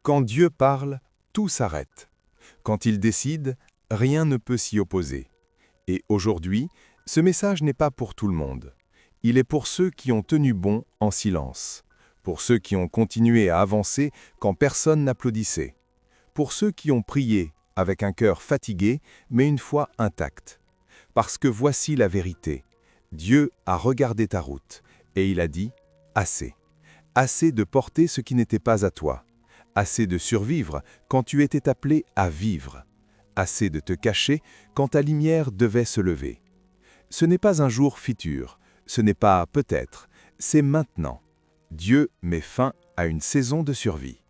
Quand Dieu parle, tout s'arrête. Quand il décide, rien ne peut s'y opposer. Et aujourd'hui, ce message n'est pas pour tout le monde. Il est pour ceux qui ont tenu bon en silence, pour ceux qui ont continué à avancer quand personne n'applaudissait, pour ceux qui ont prié avec un cœur fatigué, mais une foi intacte. Parce que voici la vérité. Dieu a regardé ta route, et il a dit « Assez ». Assez de porter ce qui n'était pas à toi. Assez de survivre quand tu étais appelé à vivre. Assez de te cacher quand ta lumière devait se lever. Ce n'est pas un jour futur, ce n'est pas peut-être, c'est maintenant. Dieu met fin à une saison de survie.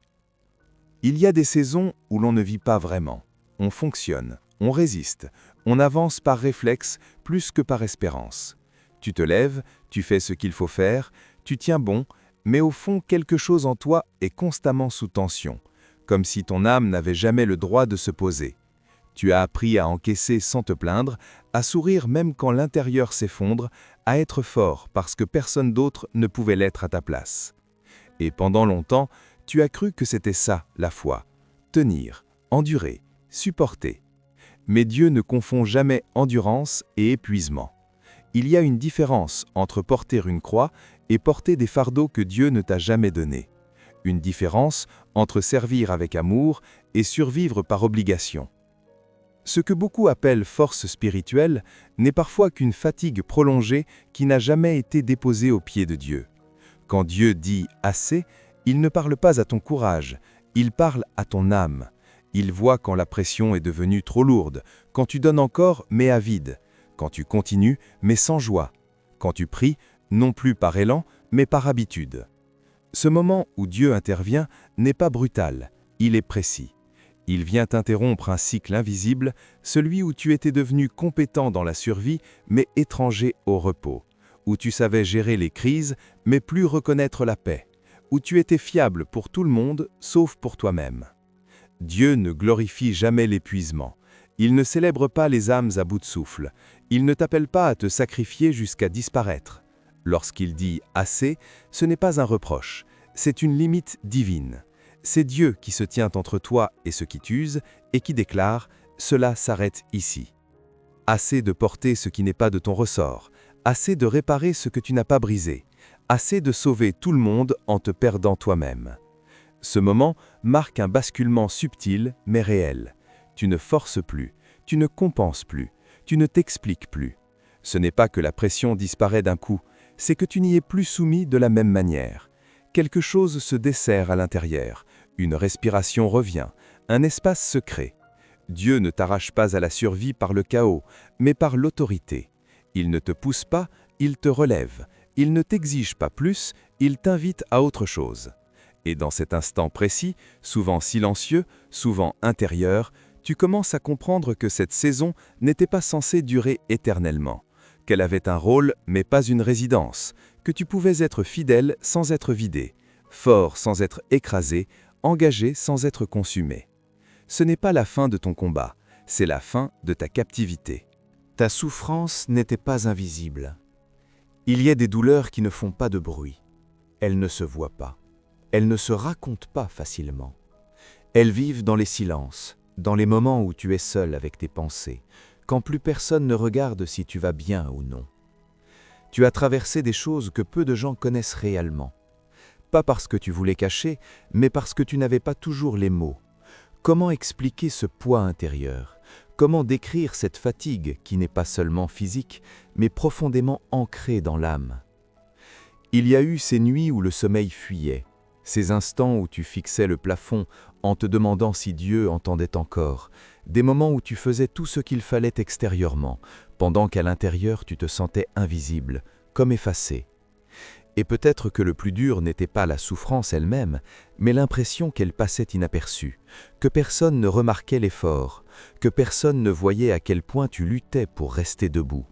Il y a des saisons où l'on ne vit pas vraiment. On fonctionne, on résiste, on avance par réflexe plus que par espérance. Tu te lèves, tu fais ce qu'il faut faire, tu tiens bon, mais au fond quelque chose en toi est constamment sous tension, comme si ton âme n'avait jamais le droit de se poser. Tu as appris à encaisser sans te plaindre, à sourire même quand l'intérieur s'effondre, à être fort parce que personne d'autre ne pouvait l'être à ta place. Et pendant longtemps, tu as cru que c'était ça, la foi. Tenir, endurer, supporter. Mais Dieu ne confond jamais endurance et épuisement. Il y a une différence entre porter une croix et porter des fardeaux que Dieu ne t'a jamais donnés. Une différence entre servir avec amour et survivre par obligation. Ce que beaucoup appellent force spirituelle n'est parfois qu'une fatigue prolongée qui n'a jamais été déposée aux pieds de Dieu. Quand Dieu dit « assez », il ne parle pas à ton courage, il parle à ton âme. Il voit quand la pression est devenue trop lourde, quand tu donnes encore mais à vide, quand tu continues mais sans joie, quand tu pries non plus par élan mais par habitude. Ce moment où Dieu intervient n'est pas brutal, il est précis. Il vient interrompre un cycle invisible, celui où tu étais devenu compétent dans la survie mais étranger au repos, où tu savais gérer les crises mais plus reconnaître la paix, où tu étais fiable pour tout le monde sauf pour toi-même. Dieu ne glorifie jamais l'épuisement. Il ne célèbre pas les âmes à bout de souffle. Il ne t'appelle pas à te sacrifier jusqu'à disparaître. Lorsqu'il dit « assez », ce n'est pas un reproche, c'est une limite divine. C'est Dieu qui se tient entre toi et ce qui t'use et qui déclare « cela s'arrête ici ». Assez de porter ce qui n'est pas de ton ressort, assez de réparer ce que tu n'as pas brisé, assez de sauver tout le monde en te perdant toi-même. Ce moment marque un basculement subtil mais réel. Tu ne forces plus, tu ne compenses plus, tu ne t'expliques plus. Ce n'est pas que la pression disparaît d'un coup, c'est que tu n'y es plus soumis de la même manière. Quelque chose se dessert à l'intérieur, une respiration revient, un espace se crée. Dieu ne t'arrache pas à la survie par le chaos, mais par l'autorité. Il ne te pousse pas, il te relève. Il ne t'exige pas plus, il t'invite à autre chose. Et dans cet instant précis, souvent silencieux, souvent intérieur, tu commences à comprendre que cette saison n'était pas censée durer éternellement, qu'elle avait un rôle mais pas une résidence, que tu pouvais être fidèle sans être vidé, fort sans être écrasé, engagé sans être consumé. Ce n'est pas la fin de ton combat, c'est la fin de ta captivité. Ta souffrance n'était pas invisible. Il y a des douleurs qui ne font pas de bruit. Elles ne se voient pas. Elles ne se racontent pas facilement. Elles vivent dans les silences, dans les moments où tu es seul avec tes pensées, quand plus personne ne regarde si tu vas bien ou non. Tu as traversé des choses que peu de gens connaissent réellement. Pas parce que tu voulais cacher, mais parce que tu n'avais pas toujours les mots. Comment expliquer ce poids intérieur ? Comment décrire cette fatigue qui n'est pas seulement physique, mais profondément ancrée dans l'âme ? Il y a eu ces nuits où le sommeil fuyait, ces instants où tu fixais le plafond en te demandant si Dieu entendait encore, des moments où tu faisais tout ce qu'il fallait extérieurement, pendant qu'à l'intérieur tu te sentais invisible, comme effacé. Et peut-être que le plus dur n'était pas la souffrance elle-même, mais l'impression qu'elle passait inaperçue, que personne ne remarquait l'effort, que personne ne voyait à quel point tu luttais pour rester debout.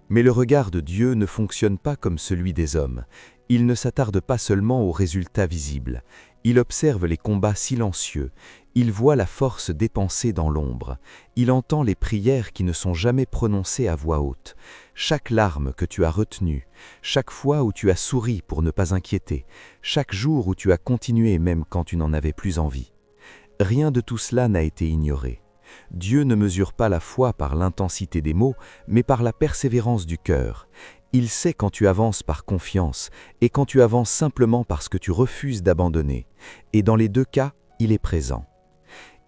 Mais le regard de Dieu ne fonctionne pas comme celui des hommes. Il ne s'attarde pas seulement aux résultats visibles. Il observe les combats silencieux. Il voit la force dépensée dans l'ombre. Il entend les prières qui ne sont jamais prononcées à voix haute. Chaque larme que tu as retenue, chaque fois où tu as souri pour ne pas inquiéter, chaque jour où tu as continué même quand tu n'en avais plus envie. Rien de tout cela n'a été ignoré. Dieu ne mesure pas la foi par l'intensité des mots, mais par la persévérance du cœur. Il sait quand tu avances par confiance et quand tu avances simplement parce que tu refuses d'abandonner. Et dans les deux cas, il est présent.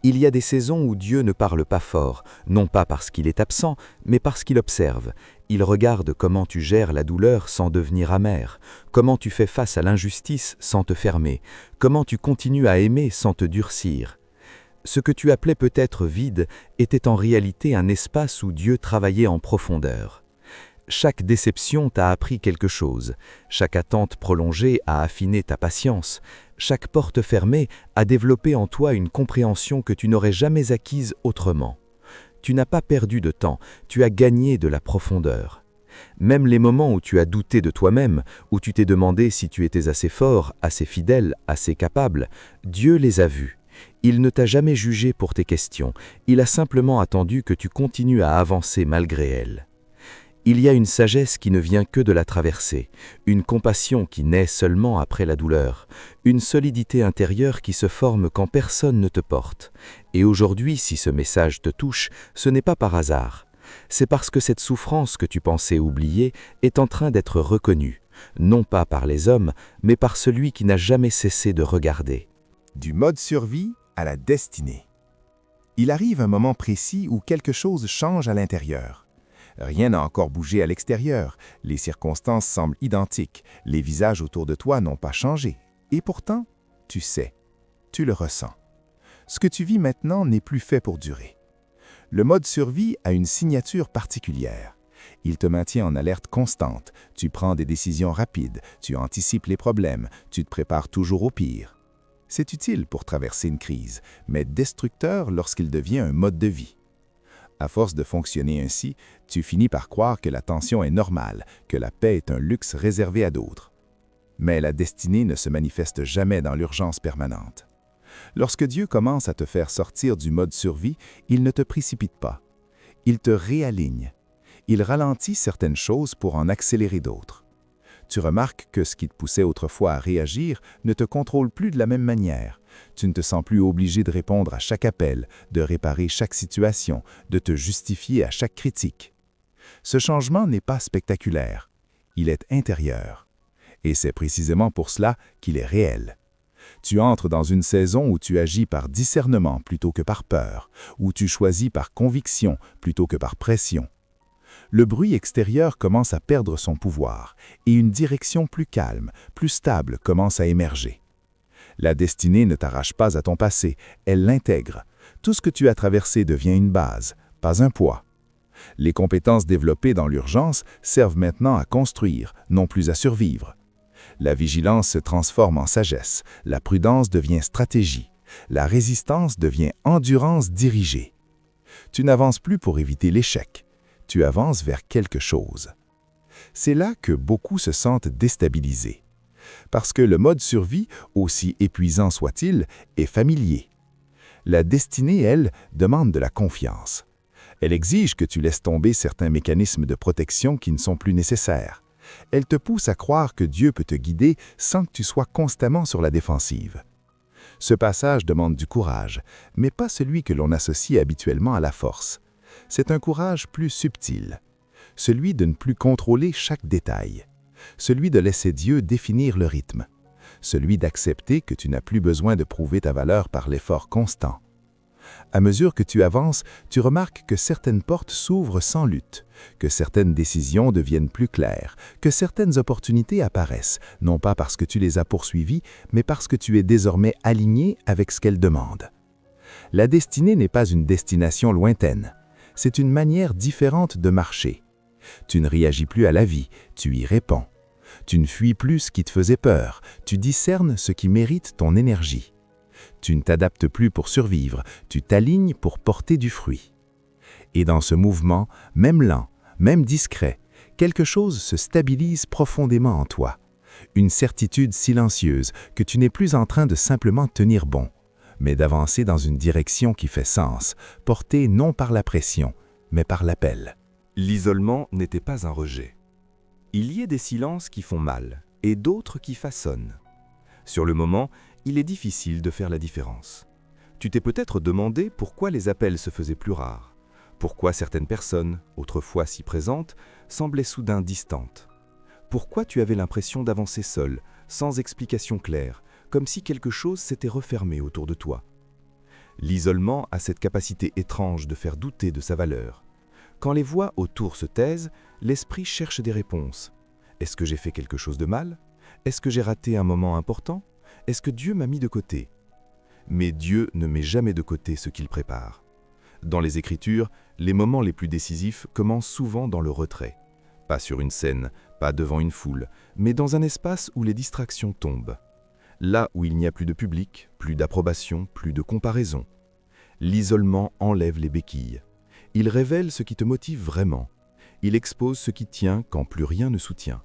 Il y a des saisons où Dieu ne parle pas fort, non pas parce qu'il est absent, mais parce qu'il observe. Il regarde comment tu gères la douleur sans devenir amer, comment tu fais face à l'injustice sans te fermer, comment tu continues à aimer sans te durcir. Ce que tu appelais peut-être vide était en réalité un espace où Dieu travaillait en profondeur. Chaque déception t'a appris quelque chose, chaque attente prolongée a affiné ta patience, chaque porte fermée a développé en toi une compréhension que tu n'aurais jamais acquise autrement. Tu n'as pas perdu de temps, tu as gagné de la profondeur. Même les moments où tu as douté de toi-même, où tu t'es demandé si tu étais assez fort, assez fidèle, assez capable, Dieu les a vus. Il ne t'a jamais jugé pour tes questions, il a simplement attendu que tu continues à avancer malgré elles. Il y a une sagesse qui ne vient que de la traversée, une compassion qui naît seulement après la douleur, une solidité intérieure qui se forme quand personne ne te porte. Et aujourd'hui, si ce message te touche, ce n'est pas par hasard. C'est parce que cette souffrance que tu pensais oublier est en train d'être reconnue, non pas par les hommes, mais par celui qui n'a jamais cessé de regarder. Du mode survie à la destinée. Il arrive un moment précis où quelque chose change à l'intérieur. Rien n'a encore bougé à l'extérieur, les circonstances semblent identiques, les visages autour de toi n'ont pas changé. Et pourtant, tu sais, tu le ressens. Ce que tu vis maintenant n'est plus fait pour durer. Le mode survie a une signature particulière. Il te maintient en alerte constante, tu prends des décisions rapides, tu anticipes les problèmes, tu te prépares toujours au pire. C'est utile pour traverser une crise, mais destructeur lorsqu'il devient un mode de vie. À force de fonctionner ainsi, tu finis par croire que la tension est normale, que la paix est un luxe réservé à d'autres. Mais la destinée ne se manifeste jamais dans l'urgence permanente. Lorsque Dieu commence à te faire sortir du mode survie, il ne te précipite pas. Il te réaligne. Il ralentit certaines choses pour en accélérer d'autres. Tu remarques que ce qui te poussait autrefois à réagir ne te contrôle plus de la même manière. Tu ne te sens plus obligé de répondre à chaque appel, de réparer chaque situation, de te justifier à chaque critique. Ce changement n'est pas spectaculaire, il est intérieur. Et c'est précisément pour cela qu'il est réel. Tu entres dans une saison où tu agis par discernement plutôt que par peur, où tu choisis par conviction plutôt que par pression. Le bruit extérieur commence à perdre son pouvoir et une direction plus calme, plus stable commence à émerger. La destinée ne t'arrache pas à ton passé, elle l'intègre. Tout ce que tu as traversé devient une base, pas un poids. Les compétences développées dans l'urgence servent maintenant à construire, non plus à survivre. La vigilance se transforme en sagesse, la prudence devient stratégie, la résistance devient endurance dirigée. Tu n'avances plus pour éviter l'échec, tu avances vers quelque chose. C'est là que beaucoup se sentent déstabilisés. Parce que le mode survie, aussi épuisant soit-il, est familier. La destinée, elle, demande de la confiance. Elle exige que tu laisses tomber certains mécanismes de protection qui ne sont plus nécessaires. Elle te pousse à croire que Dieu peut te guider sans que tu sois constamment sur la défensive. Ce passage demande du courage, mais pas celui que l'on associe habituellement à la force. C'est un courage plus subtil, celui de ne plus contrôler chaque détail, celui de laisser Dieu définir le rythme, celui d'accepter que tu n'as plus besoin de prouver ta valeur par l'effort constant. À mesure que tu avances, tu remarques que certaines portes s'ouvrent sans lutte, que certaines décisions deviennent plus claires, que certaines opportunités apparaissent, non pas parce que tu les as poursuivies, mais parce que tu es désormais aligné avec ce qu'elles demandent. La destinée n'est pas une destination lointaine, c'est une manière différente de marcher. Tu ne réagis plus à la vie, tu y réponds. Tu ne fuis plus ce qui te faisait peur, tu discernes ce qui mérite ton énergie. Tu ne t'adaptes plus pour survivre, tu t'alignes pour porter du fruit. Et dans ce mouvement, même lent, même discret, quelque chose se stabilise profondément en toi. Une certitude silencieuse que tu n'es plus en train de simplement tenir bon, mais d'avancer dans une direction qui fait sens, portée non par la pression, mais par l'appel. L'isolement n'était pas un rejet. Il y a des silences qui font mal et d'autres qui façonnent. Sur le moment, il est difficile de faire la différence. Tu t'es peut-être demandé pourquoi les appels se faisaient plus rares, pourquoi certaines personnes, autrefois si présentes, semblaient soudain distantes. Pourquoi tu avais l'impression d'avancer seul, sans explication claire, comme si quelque chose s'était refermé autour de toi. L'isolement a cette capacité étrange de faire douter de sa valeur. Quand les voix autour se taisent, l'esprit cherche des réponses. Est-ce que j'ai fait quelque chose de mal? Est-ce que j'ai raté un moment important? Est-ce que Dieu m'a mis de côté? Mais Dieu ne met jamais de côté ce qu'il prépare. Dans les Écritures, les moments les plus décisifs commencent souvent dans le retrait. Pas sur une scène, pas devant une foule, mais dans un espace où les distractions tombent. Là où il n'y a plus de public, plus d'approbation, plus de comparaison. L'isolement enlève les béquilles. Il révèle ce qui te motive vraiment. Il expose ce qui tient quand plus rien ne soutient.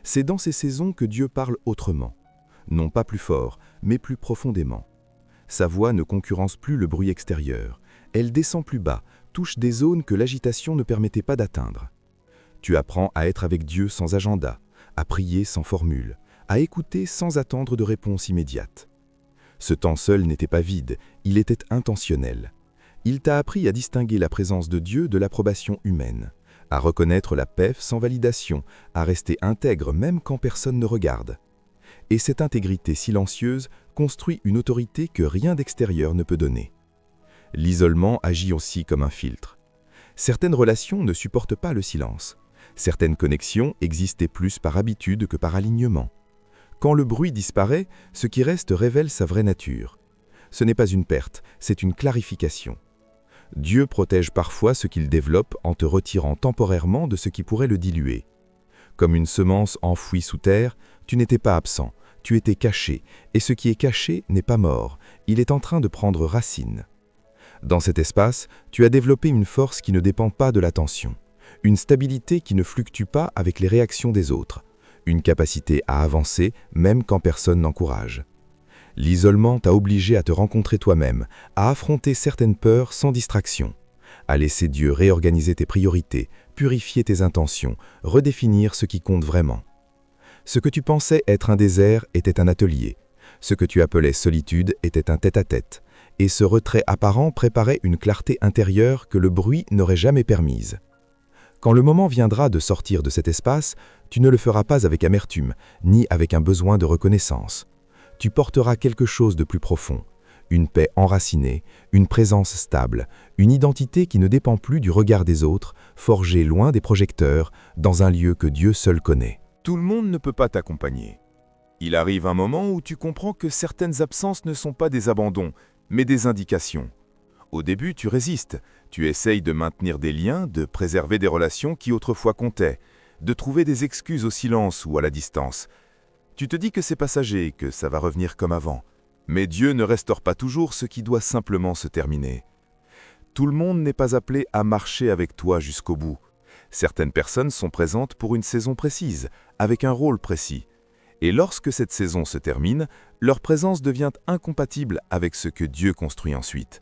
C'est dans ces saisons que Dieu parle autrement. Non pas plus fort, mais plus profondément. Sa voix ne concurrence plus le bruit extérieur. Elle descend plus bas, touche des zones que l'agitation ne permettait pas d'atteindre. Tu apprends à être avec Dieu sans agenda, à prier sans formule, à écouter sans attendre de réponse immédiate. Ce temps seul n'était pas vide, il était intentionnel. Il t'a appris à distinguer la présence de Dieu de l'approbation humaine, à reconnaître la paix sans validation, à rester intègre même quand personne ne regarde. Et cette intégrité silencieuse construit une autorité que rien d'extérieur ne peut donner. L'isolement agit aussi comme un filtre. Certaines relations ne supportent pas le silence. Certaines connexions existaient plus par habitude que par alignement. Quand le bruit disparaît, ce qui reste révèle sa vraie nature. Ce n'est pas une perte, c'est une clarification. Dieu protège parfois ce qu'il développe en te retirant temporairement de ce qui pourrait le diluer. Comme une semence enfouie sous terre, tu n'étais pas absent, tu étais caché, et ce qui est caché n'est pas mort, il est en train de prendre racine. Dans cet espace, tu as développé une force qui ne dépend pas de l'attention, une stabilité qui ne fluctue pas avec les réactions des autres, une capacité à avancer même quand personne n'encourage. L'isolement t'a obligé à te rencontrer toi-même, à affronter certaines peurs sans distraction, à laisser Dieu réorganiser tes priorités, purifier tes intentions, redéfinir ce qui compte vraiment. Ce que tu pensais être un désert était un atelier, ce que tu appelais solitude était un tête-à-tête, et ce retrait apparent préparait une clarté intérieure que le bruit n'aurait jamais permise. Quand le moment viendra de sortir de cet espace, tu ne le feras pas avec amertume, ni avec un besoin de reconnaissance. Tu porteras quelque chose de plus profond, une paix enracinée, une présence stable, une identité qui ne dépend plus du regard des autres, forgée loin des projecteurs, dans un lieu que Dieu seul connaît. Tout le monde ne peut pas t'accompagner. Il arrive un moment où tu comprends que certaines absences ne sont pas des abandons, mais des indications. Au début, tu résistes, tu essayes de maintenir des liens, de préserver des relations qui autrefois comptaient, de trouver des excuses au silence ou à la distance. Tu te dis que c'est passager, que ça va revenir comme avant. Mais Dieu ne restaure pas toujours ce qui doit simplement se terminer. Tout le monde n'est pas appelé à marcher avec toi jusqu'au bout. Certaines personnes sont présentes pour une saison précise, avec un rôle précis. Et lorsque cette saison se termine, leur présence devient incompatible avec ce que Dieu construit ensuite.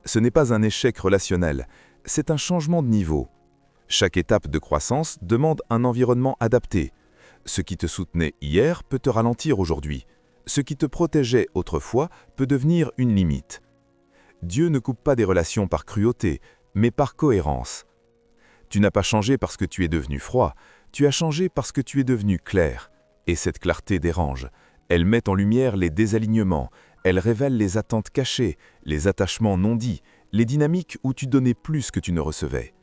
Ce n'est pas un échec relationnel, c'est un changement de niveau. Chaque étape de croissance demande un environnement adapté. Ce qui te soutenait hier peut te ralentir aujourd'hui. Ce qui te protégeait autrefois peut devenir une limite. Dieu ne coupe pas des relations par cruauté, mais par cohérence. Tu n'as pas changé parce que tu es devenu froid, tu as changé parce que tu es devenu clair. Et cette clarté dérange. Elle met en lumière les désalignements, elle révèle les attentes cachées, les attachements non dits, les dynamiques où tu donnais plus que tu ne recevais.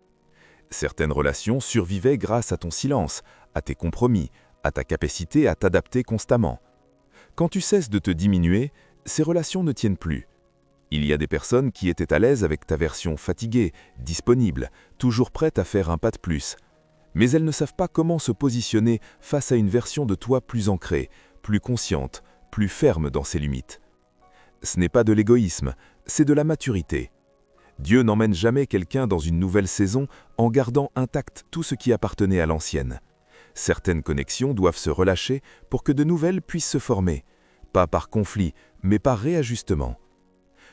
Certaines relations survivaient grâce à ton silence, à tes compromis, à ta capacité à t'adapter constamment. Quand tu cesses de te diminuer, ces relations ne tiennent plus. Il y a des personnes qui étaient à l'aise avec ta version fatiguée, disponible, toujours prête à faire un pas de plus. Mais elles ne savent pas comment se positionner face à une version de toi plus ancrée, plus consciente, plus ferme dans ses limites. Ce n'est pas de l'égoïsme, c'est de la maturité. Dieu n'emmène jamais quelqu'un dans une nouvelle saison en gardant intact tout ce qui appartenait à l'ancienne. Certaines connexions doivent se relâcher pour que de nouvelles puissent se former. pas par conflit, mais par réajustement.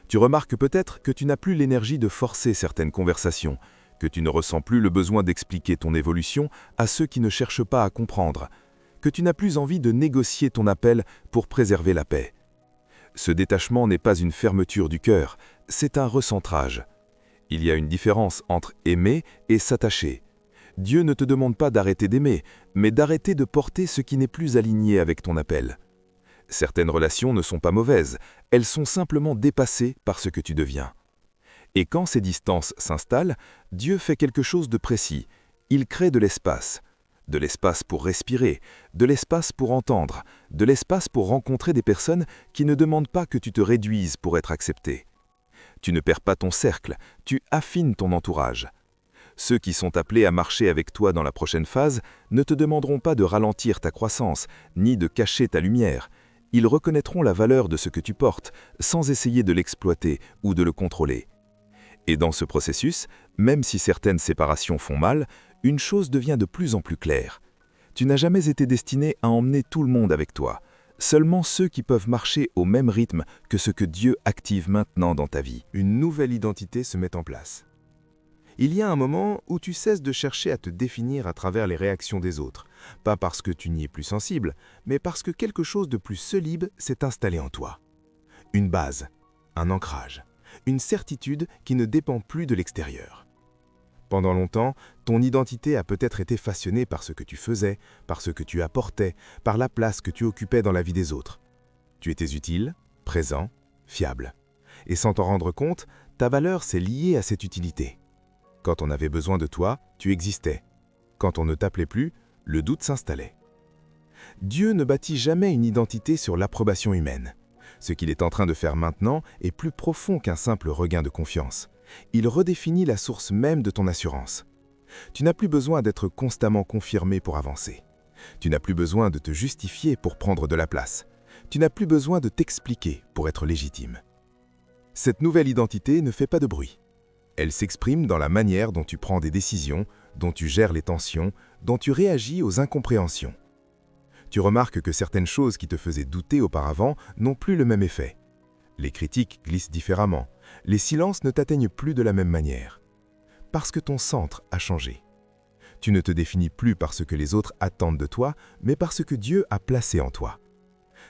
Tu remarques peut-être que tu n'as plus l'énergie de forcer certaines conversations, que tu ne ressens plus le besoin d'expliquer ton évolution à ceux qui ne cherchent pas à comprendre, que tu n'as plus envie de négocier ton appel pour préserver la paix. Ce détachement n'est pas une fermeture du cœur, c'est un recentrage. Il y a une différence entre aimer et s'attacher. Dieu ne te demande pas d'arrêter d'aimer, mais d'arrêter de porter ce qui n'est plus aligné avec ton appel. Certaines relations ne sont pas mauvaises, elles sont simplement dépassées par ce que tu deviens. Et quand ces distances s'installent, Dieu fait quelque chose de précis. Il crée de l'espace pour respirer, de l'espace pour entendre, de l'espace pour rencontrer des personnes qui ne demandent pas que tu te réduises pour être accepté. Tu ne perds pas ton cercle, tu affines ton entourage. Ceux qui sont appelés à marcher avec toi dans la prochaine phase ne te demanderont pas de ralentir ta croissance, ni de cacher ta lumière. Ils reconnaîtront la valeur de ce que tu portes, sans essayer de l'exploiter ou de le contrôler. Et dans ce processus, même si certaines séparations font mal, une chose devient de plus en plus claire. Tu n'as jamais été destiné à emmener tout le monde avec toi, seulement ceux qui peuvent marcher au même rythme que ce que Dieu active maintenant dans ta vie. Une nouvelle identité se met en place. Il y a un moment où tu cesses de chercher à te définir à travers les réactions des autres, pas parce que tu n'y es plus sensible, mais parce que quelque chose de plus solide s'est installé en toi. Une base, un ancrage, une certitude qui ne dépend plus de l'extérieur. Pendant longtemps, ton identité a peut-être été façonnée par ce que tu faisais, par ce que tu apportais, par la place que tu occupais dans la vie des autres. Tu étais utile, présent, fiable. Et sans t'en rendre compte, ta valeur s'est liée à cette utilité. Quand on avait besoin de toi, tu existais. Quand on ne t'appelait plus, le doute s'installait. Dieu ne bâtit jamais une identité sur l'approbation humaine. Ce qu'il est en train de faire maintenant est plus profond qu'un simple regain de confiance. Il redéfinit la source même de ton assurance. Tu n'as plus besoin d'être constamment confirmé pour avancer. Tu n'as plus besoin de te justifier pour prendre de la place. Tu n'as plus besoin de t'expliquer pour être légitime. Cette nouvelle identité ne fait pas de bruit. Elle s'exprime dans la manière dont tu prends des décisions, dont tu gères les tensions, dont tu réagis aux incompréhensions. Tu remarques que certaines choses qui te faisaient douter auparavant n'ont plus le même effet. Les critiques glissent différemment. Les silences ne t'atteignent plus de la même manière. Parce que ton centre a changé. Tu ne te définis plus par ce que les autres attendent de toi, mais par ce que Dieu a placé en toi.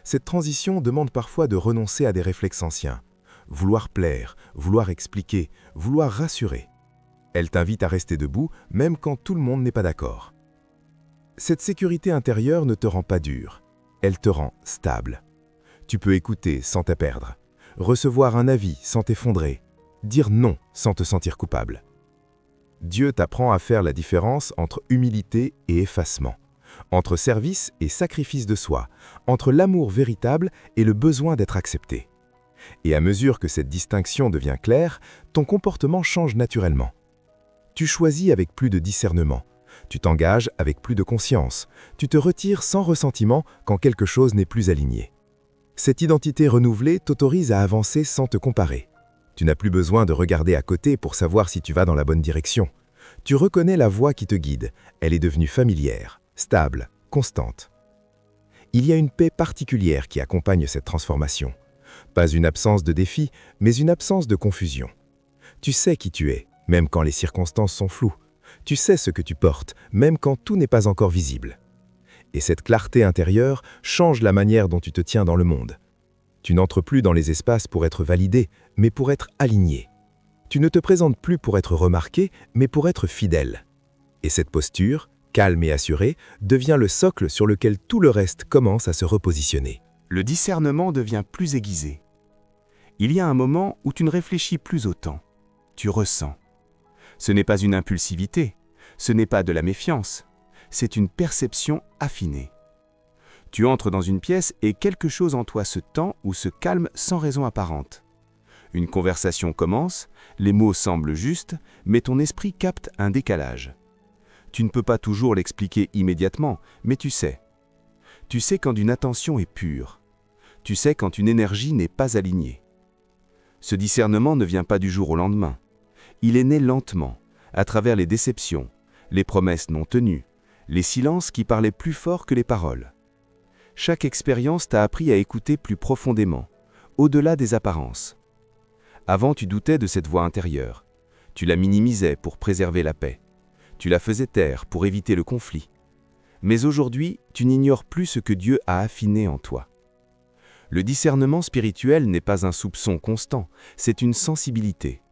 Cette transition demande parfois de renoncer à des réflexes anciens. Vouloir plaire, vouloir expliquer, vouloir rassurer. Elle t'invite à rester debout, même quand tout le monde n'est pas d'accord. Cette sécurité intérieure ne te rend pas dur, elle te rend stable. Tu peux écouter sans te perdre, recevoir un avis sans t'effondrer, dire non sans te sentir coupable. Dieu t'apprend à faire la différence entre humilité et effacement, entre service et sacrifice de soi, entre l'amour véritable et le besoin d'être accepté. Et à mesure que cette distinction devient claire, ton comportement change naturellement. Tu choisis avec plus de discernement, tu t'engages avec plus de conscience, tu te retires sans ressentiment quand quelque chose n'est plus aligné. Cette identité renouvelée t'autorise à avancer sans te comparer. Tu n'as plus besoin de regarder à côté pour savoir si tu vas dans la bonne direction. Tu reconnais la voie qui te guide, elle est devenue familière, stable, constante. Il y a une paix particulière qui accompagne cette transformation. Pas une absence de défi, mais une absence de confusion. Tu sais qui tu es, même quand les circonstances sont floues. Tu sais ce que tu portes, même quand tout n'est pas encore visible. Et cette clarté intérieure change la manière dont tu te tiens dans le monde. Tu n'entres plus dans les espaces pour être validé, mais pour être aligné. Tu ne te présentes plus pour être remarqué, mais pour être fidèle. Et cette posture, calme et assurée, devient le socle sur lequel tout le reste commence à se repositionner. Le discernement devient plus aiguisé. Il y a un moment où tu ne réfléchis plus autant. Tu ressens. Ce n'est pas une impulsivité, ce n'est pas de la méfiance, c'est une perception affinée. Tu entres dans une pièce et quelque chose en toi se tend ou se calme sans raison apparente. Une conversation commence, les mots semblent justes, mais ton esprit capte un décalage. Tu ne peux pas toujours l'expliquer immédiatement, mais tu sais. Tu sais quand une attention est pure. Tu sais quand une énergie n'est pas alignée. Ce discernement ne vient pas du jour au lendemain. Il est né lentement, à travers les déceptions, les promesses non tenues, les silences qui parlaient plus fort que les paroles. Chaque expérience t'a appris à écouter plus profondément, au-delà des apparences. Avant, tu doutais de cette voix intérieure. Tu la minimisais pour préserver la paix. Tu la faisais taire pour éviter le conflit. Mais aujourd'hui, tu n'ignores plus ce que Dieu a affiné en toi. Le discernement spirituel n'est pas un soupçon constant, c'est une sensibilité.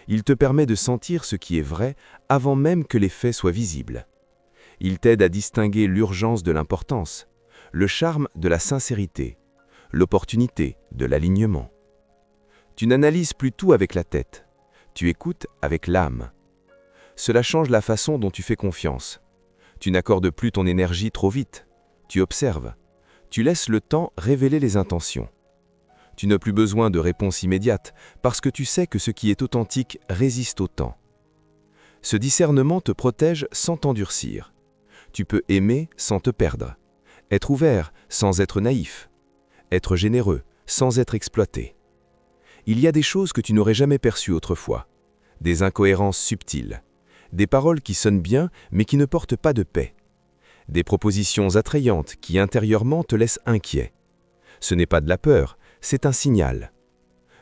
Il te permet de sentir ce qui est vrai avant même que les faits soient visibles. Il t'aide à distinguer l'urgence de l'importance, le charme de la sincérité, l'opportunité de l'alignement. Tu n'analyses plus tout avec la tête, tu écoutes avec l'âme. Cela change la façon dont tu fais confiance. Tu n'accordes plus ton énergie trop vite, tu observes. Tu laisses le temps révéler les intentions. Tu n'as plus besoin de réponses immédiates parce que tu sais que ce qui est authentique résiste au temps. Ce discernement te protège sans t'endurcir. Tu peux aimer sans te perdre, être ouvert sans être naïf, être généreux sans être exploité. Il y a des choses que tu n'aurais jamais perçues autrefois, des incohérences subtiles, des paroles qui sonnent bien mais qui ne portent pas de paix, des propositions attrayantes qui intérieurement te laissent inquiet. Ce n'est pas de la peur, c'est un signal.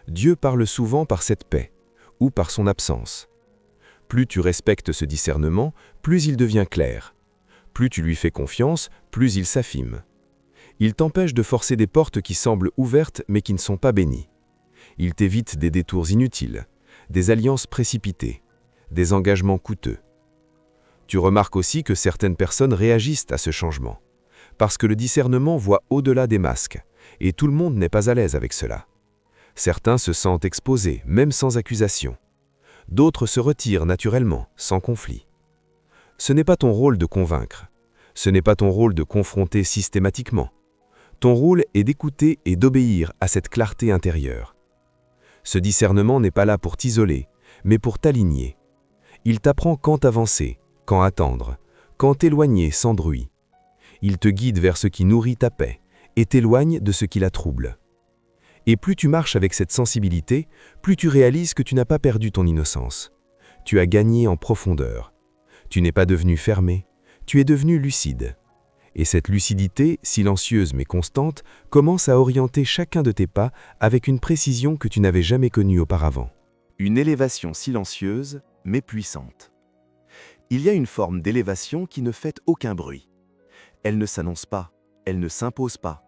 Dieu parle souvent par cette paix, ou par son absence. Plus tu respectes ce discernement, plus il devient clair. Plus tu lui fais confiance, plus il s'affine. Il t'empêche de forcer des portes qui semblent ouvertes mais qui ne sont pas bénies. Il t'évite des détours inutiles, des alliances précipitées, des engagements coûteux. Tu remarques aussi que certaines personnes réagissent à ce changement, parce que le discernement voit au-delà des masques, et tout le monde n'est pas à l'aise avec cela. Certains se sentent exposés, même sans accusation. D'autres se retirent naturellement, sans conflit. Ce n'est pas ton rôle de convaincre. Ce n'est pas ton rôle de confronter systématiquement. Ton rôle est d'écouter et d'obéir à cette clarté intérieure. Ce discernement n'est pas là pour t'isoler, mais pour t'aligner. Il t'apprend quand avancer, quand attendre, quand t'éloigner sans bruit. Il te guide vers ce qui nourrit ta paix et t'éloigne de ce qui la trouble. Et plus tu marches avec cette sensibilité, plus tu réalises que tu n'as pas perdu ton innocence. Tu as gagné en profondeur. Tu n'es pas devenu fermé, tu es devenu lucide. Et cette lucidité, silencieuse mais constante, commence à orienter chacun de tes pas avec une précision que tu n'avais jamais connue auparavant. Une élévation silencieuse mais puissante. Il y a une forme d'élévation qui ne fait aucun bruit. Elle ne s'annonce pas, elle ne s'impose pas.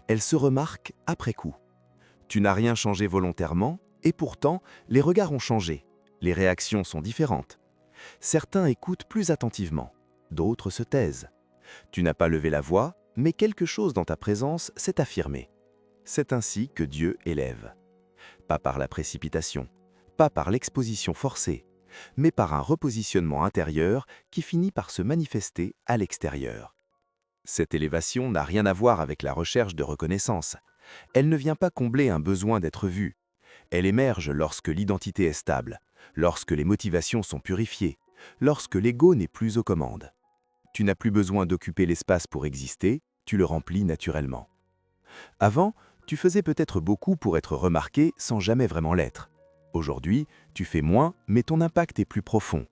Elle se remarque après coup. Tu n'as rien changé volontairement, et pourtant, les regards ont changé. Les réactions sont différentes. Certains écoutent plus attentivement, d'autres se taisent. Tu n'as pas levé la voix, mais quelque chose dans ta présence s'est affirmé. C'est ainsi que Dieu élève. Pas par la précipitation, pas par l'exposition forcée, mais par un repositionnement intérieur qui finit par se manifester à l'extérieur. Cette élévation n'a rien à voir avec la recherche de reconnaissance. Elle ne vient pas combler un besoin d'être vue. Elle émerge lorsque l'identité est stable, lorsque les motivations sont purifiées, lorsque l'ego n'est plus aux commandes. Tu n'as plus besoin d'occuper l'espace pour exister, tu le remplis naturellement. Avant, tu faisais peut-être beaucoup pour être remarqué sans jamais vraiment l'être. Aujourd'hui, tu fais moins, mais ton impact est plus profond.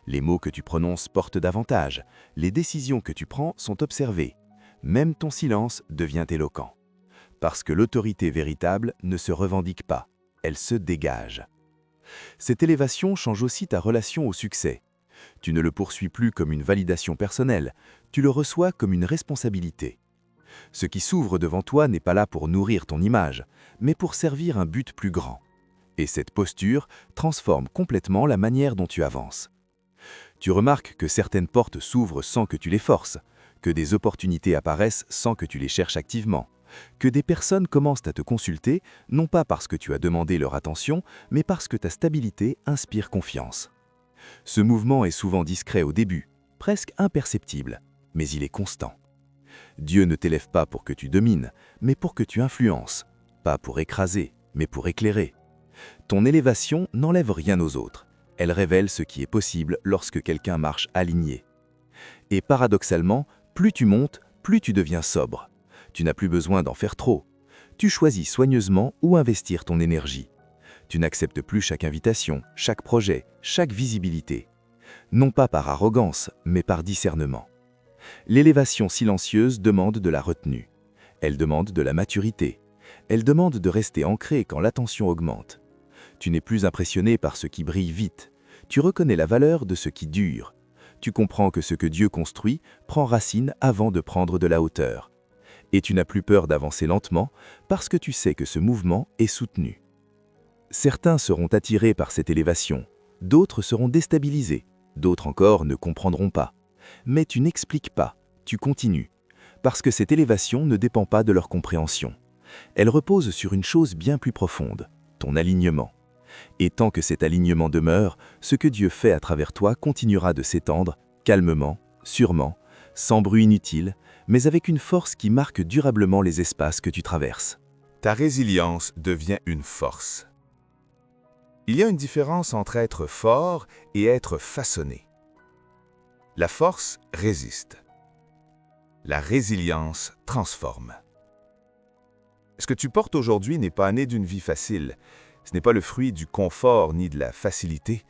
Les mots que tu prononces portent davantage, les décisions que tu prends sont observées. Même ton silence devient éloquent. Parce que l'autorité véritable ne se revendique pas, elle se dégage. Cette élévation change aussi ta relation au succès. Tu ne le poursuis plus comme une validation personnelle, tu le reçois comme une responsabilité. Ce qui s'ouvre devant toi n'est pas là pour nourrir ton image, mais pour servir un but plus grand. Et cette posture transforme complètement la manière dont tu avances. Tu remarques que certaines portes s'ouvrent sans que tu les forces, que des opportunités apparaissent sans que tu les cherches activement, que des personnes commencent à te consulter, non pas parce que tu as demandé leur attention, mais parce que ta stabilité inspire confiance. Ce mouvement est souvent discret au début, presque imperceptible, mais il est constant. Dieu ne t'élève pas pour que tu domines, mais pour que tu influences, pas pour écraser, mais pour éclairer. Ton élévation n'enlève rien aux autres, elle révèle ce qui est possible lorsque quelqu'un marche aligné. Et paradoxalement, plus tu montes, plus tu deviens sobre. Tu n'as plus besoin d'en faire trop. Tu choisis soigneusement où investir ton énergie. Tu n'acceptes plus chaque invitation, chaque projet, chaque visibilité. Non pas par arrogance, mais par discernement. L'élévation silencieuse demande de la retenue. Elle demande de la maturité. Elle demande de rester ancré quand l'attention augmente. Tu n'es plus impressionné par ce qui brille vite. Tu reconnais la valeur de ce qui dure. Tu comprends que ce que Dieu construit prend racine avant de prendre de la hauteur. Et tu n'as plus peur d'avancer lentement parce que tu sais que ce mouvement est soutenu. Certains seront attirés par cette élévation, d'autres seront déstabilisés, d'autres encore ne comprendront pas. Mais tu n'expliques pas, tu continues, parce que cette élévation ne dépend pas de leur compréhension. Elle repose sur une chose bien plus profonde, ton alignement. Et tant que cet alignement demeure, ce que Dieu fait à travers toi continuera de s'étendre, calmement, sûrement, sans bruit inutile, mais avec une force qui marque durablement les espaces que tu traverses. Ta résilience devient une force. Il y a une différence entre être fort et être façonné. La force résiste. La résilience transforme. Ce que tu portes aujourd'hui n'est pas né d'une vie facile. Ce n'est pas le fruit du confort ni de la facilité.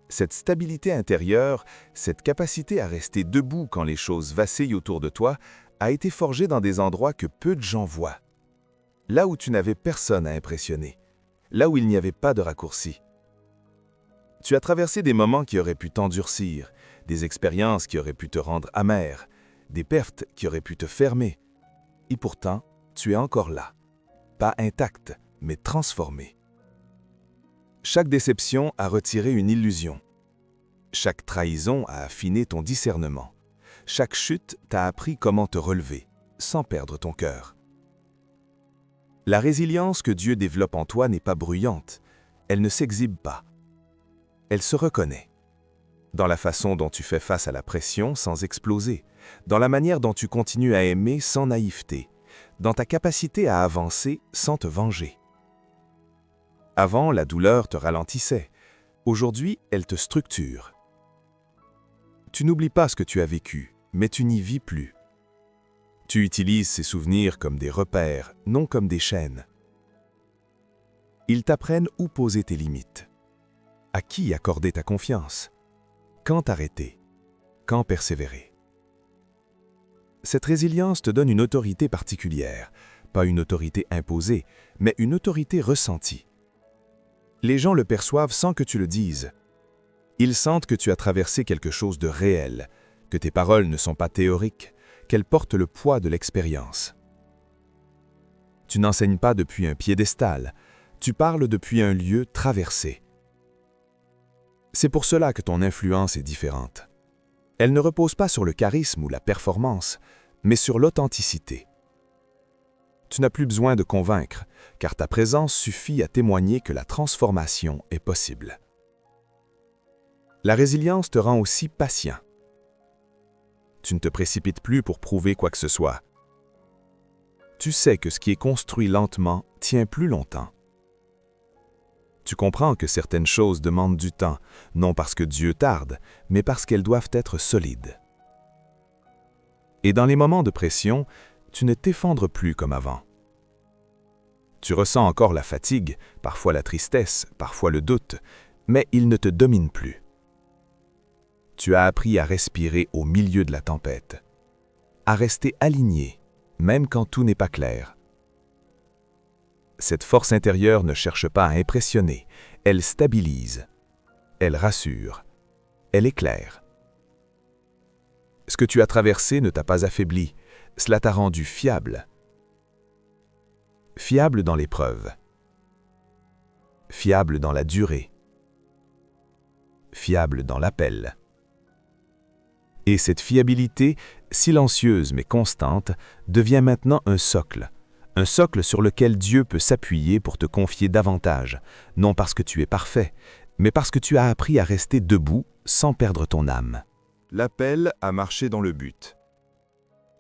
Cette stabilité intérieure, cette capacité à rester debout quand les choses vacillent autour de toi, a été forgée dans des endroits que peu de gens voient. Là où tu n'avais personne à impressionner. Là où il n'y avait pas de raccourci. Tu as traversé des moments qui auraient pu t'endurcir, des expériences qui auraient pu te rendre amer, des pertes qui auraient pu te fermer. Et pourtant, tu es encore là. Pas intact, mais transformé. Chaque déception a retiré une illusion. Chaque trahison a affiné ton discernement. Chaque chute t'a appris comment te relever, sans perdre ton cœur. La résilience que Dieu développe en toi n'est pas bruyante. Elle ne s'exhibe pas. Elle se reconnaît. Dans la façon dont tu fais face à la pression sans exploser, dans la manière dont tu continues à aimer sans naïveté, dans ta capacité à avancer sans te venger. Avant, la douleur te ralentissait. Aujourd'hui, elle te structure. Tu n'oublies pas ce que tu as vécu, mais tu n'y vis plus. Tu utilises ces souvenirs comme des repères, non comme des chaînes. Ils t'apprennent où poser tes limites. À qui accorder ta confiance? Quand arrêter? Quand persévérer? Cette résilience te donne une autorité particulière, pas une autorité imposée, mais une autorité ressentie. Les gens le perçoivent sans que tu le dises. Ils sentent que tu as traversé quelque chose de réel, que tes paroles ne sont pas théoriques, qu'elles portent le poids de l'expérience. Tu n'enseignes pas depuis un piédestal, tu parles depuis un lieu traversé. C'est pour cela que ton influence est différente. Elle ne repose pas sur le charisme ou la performance, mais sur l'authenticité. Tu n'as plus besoin de convaincre, car ta présence suffit à témoigner que la transformation est possible. La résilience te rend aussi patient. Tu ne te précipites plus pour prouver quoi que ce soit. Tu sais que ce qui est construit lentement tient plus longtemps. Tu comprends que certaines choses demandent du temps, non parce que Dieu tarde, mais parce qu'elles doivent être solides. Et dans les moments de pression, tu ne t'effondres plus comme avant. Tu ressens encore la fatigue, parfois la tristesse, parfois le doute, mais ils ne te dominent plus. Tu as appris à respirer au milieu de la tempête, à rester aligné, même quand tout n'est pas clair. Cette force intérieure ne cherche pas à impressionner, elle stabilise, elle rassure, elle éclaire. Ce que tu as traversé ne t'a pas affaibli, cela t'a rendu fiable. Fiable dans l'épreuve, fiable dans la durée, fiable dans l'appel. Et cette fiabilité, silencieuse mais constante, devient maintenant un socle sur lequel Dieu peut s'appuyer pour te confier davantage, non parce que tu es parfait, mais parce que tu as appris à rester debout sans perdre ton âme. L'appel à marcher dans le but.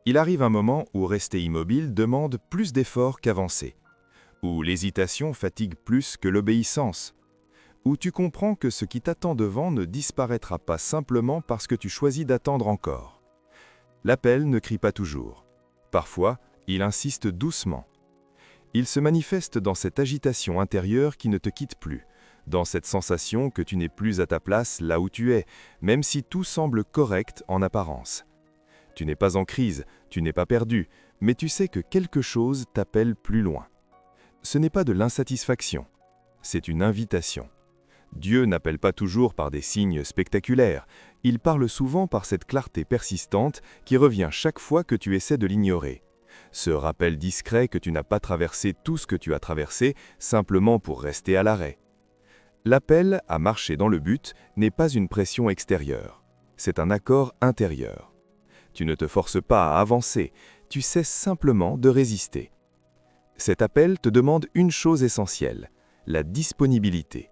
Il arrive un moment où rester immobile demande plus d'efforts qu'avancer, où l'hésitation fatigue plus que l'obéissance, où tu comprends que ce qui t'attend devant ne disparaîtra pas simplement parce que tu choisis d'attendre encore. L'appel ne crie pas toujours. Parfois, il insiste doucement. Il se manifeste dans cette agitation intérieure qui ne te quitte plus, dans cette sensation que tu n'es plus à ta place là où tu es, même si tout semble correct en apparence. Tu n'es pas en crise, tu n'es pas perdu, mais tu sais que quelque chose t'appelle plus loin. Ce n'est pas de l'insatisfaction, c'est une invitation. Dieu n'appelle pas toujours par des signes spectaculaires, il parle souvent par cette clarté persistante qui revient chaque fois que tu essaies de l'ignorer. Ce rappel discret que tu n'as pas traversé tout ce que tu as traversé simplement pour rester à l'arrêt. L'appel à marcher dans le but n'est pas une pression extérieure, c'est un accord intérieur. Tu ne te forces pas à avancer, tu cesses simplement de résister. Cet appel te demande une chose essentielle, la disponibilité.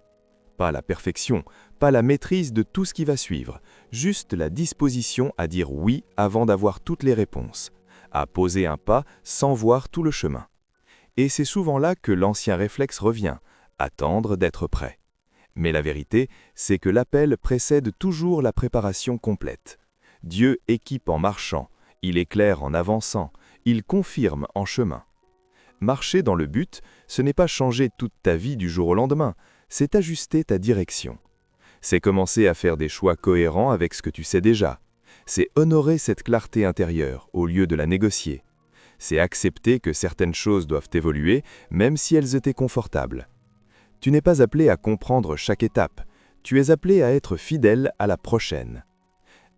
Pas la perfection, pas la maîtrise de tout ce qui va suivre, juste la disposition à dire oui avant d'avoir toutes les réponses, à poser un pas sans voir tout le chemin. Et c'est souvent là que l'ancien réflexe revient, attendre d'être prêt. Mais la vérité, c'est que l'appel précède toujours la préparation complète. Dieu équipe en marchant, il éclaire en avançant, il confirme en chemin. Marcher dans le but, ce n'est pas changer toute ta vie du jour au lendemain, c'est ajuster ta direction. C'est commencer à faire des choix cohérents avec ce que tu sais déjà. C'est honorer cette clarté intérieure au lieu de la négocier. C'est accepter que certaines choses doivent évoluer, même si elles étaient confortables. Tu n'es pas appelé à comprendre chaque étape, tu es appelé à être fidèle à la prochaine.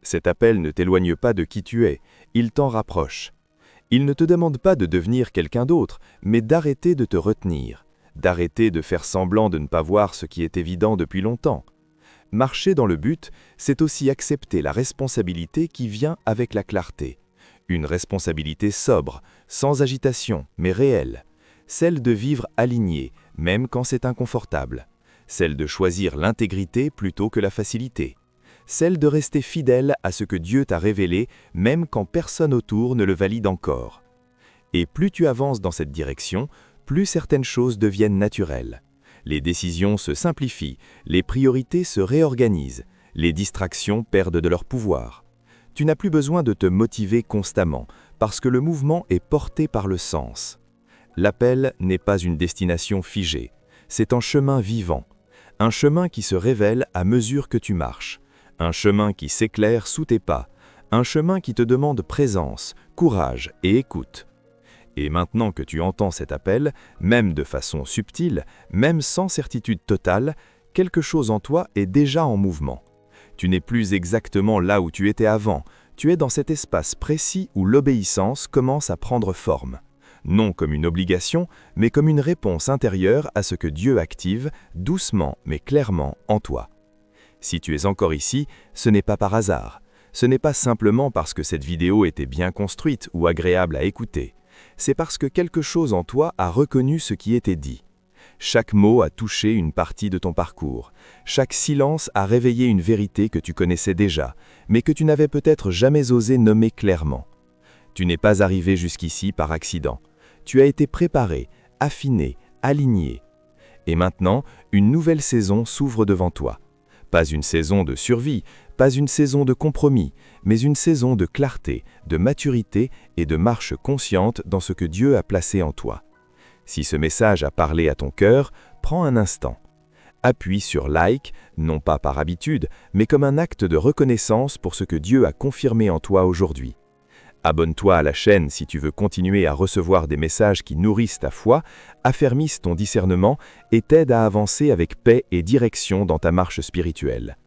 Cet appel ne t'éloigne pas de qui tu es, il t'en rapproche. Il ne te demande pas de devenir quelqu'un d'autre, mais d'arrêter de te retenir, d'arrêter de faire semblant de ne pas voir ce qui est évident depuis longtemps. Marcher dans le but, c'est aussi accepter la responsabilité qui vient avec la clarté. Une responsabilité sobre, sans agitation, mais réelle. Celle de vivre aligné, même quand c'est inconfortable. Celle de choisir l'intégrité plutôt que la facilité. Celle de rester fidèle à ce que Dieu t'a révélé, même quand personne autour ne le valide encore. Et plus tu avances dans cette direction, plus certaines choses deviennent naturelles. Les décisions se simplifient, les priorités se réorganisent, les distractions perdent de leur pouvoir. Tu n'as plus besoin de te motiver constamment, parce que le mouvement est porté par le sens. L'appel n'est pas une destination figée, c'est un chemin vivant, un chemin qui se révèle à mesure que tu marches, un chemin qui s'éclaire sous tes pas, un chemin qui te demande présence, courage et écoute. Et maintenant que tu entends cet appel, même de façon subtile, même sans certitude totale, quelque chose en toi est déjà en mouvement. Tu n'es plus exactement là où tu étais avant, tu es dans cet espace précis où l'obéissance commence à prendre forme. Non comme une obligation, mais comme une réponse intérieure à ce que Dieu active, doucement mais clairement en toi. Si tu es encore ici, ce n'est pas par hasard. Ce n'est pas simplement parce que cette vidéo était bien construite ou agréable à écouter. C'est parce que quelque chose en toi a reconnu ce qui était dit. Chaque mot a touché une partie de ton parcours. Chaque silence a réveillé une vérité que tu connaissais déjà, mais que tu n'avais peut-être jamais osé nommer clairement. Tu n'es pas arrivé jusqu'ici par accident. Tu as été préparé, affiné, aligné. Et maintenant, une nouvelle saison s'ouvre devant toi. Pas une saison de survie, pas une saison de compromis, mais une saison de clarté, de maturité et de marche consciente dans ce que Dieu a placé en toi. Si ce message a parlé à ton cœur, prends un instant. Appuie sur like, non pas par habitude, mais comme un acte de reconnaissance pour ce que Dieu a confirmé en toi aujourd'hui. Abonne-toi à la chaîne si tu veux continuer à recevoir des messages qui nourrissent ta foi, affermissent ton discernement et t'aident à avancer avec paix et direction dans ta marche spirituelle.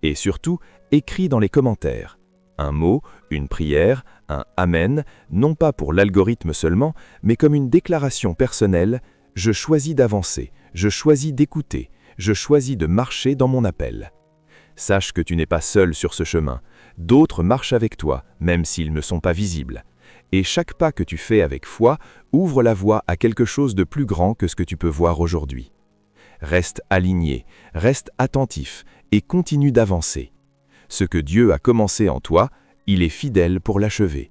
Et surtout, écris dans les commentaires. Un mot, une prière, un « Amen », non pas pour l'algorithme seulement, mais comme une déclaration personnelle « Je choisis d'avancer, je choisis d'écouter, je choisis de marcher dans mon appel ». Sache que tu n'es pas seul sur ce chemin. D'autres marchent avec toi, même s'ils ne sont pas visibles. Et chaque pas que tu fais avec foi ouvre la voie à quelque chose de plus grand que ce que tu peux voir aujourd'hui. Reste aligné, reste attentif et continue d'avancer. Ce que Dieu a commencé en toi, il est fidèle pour l'achever.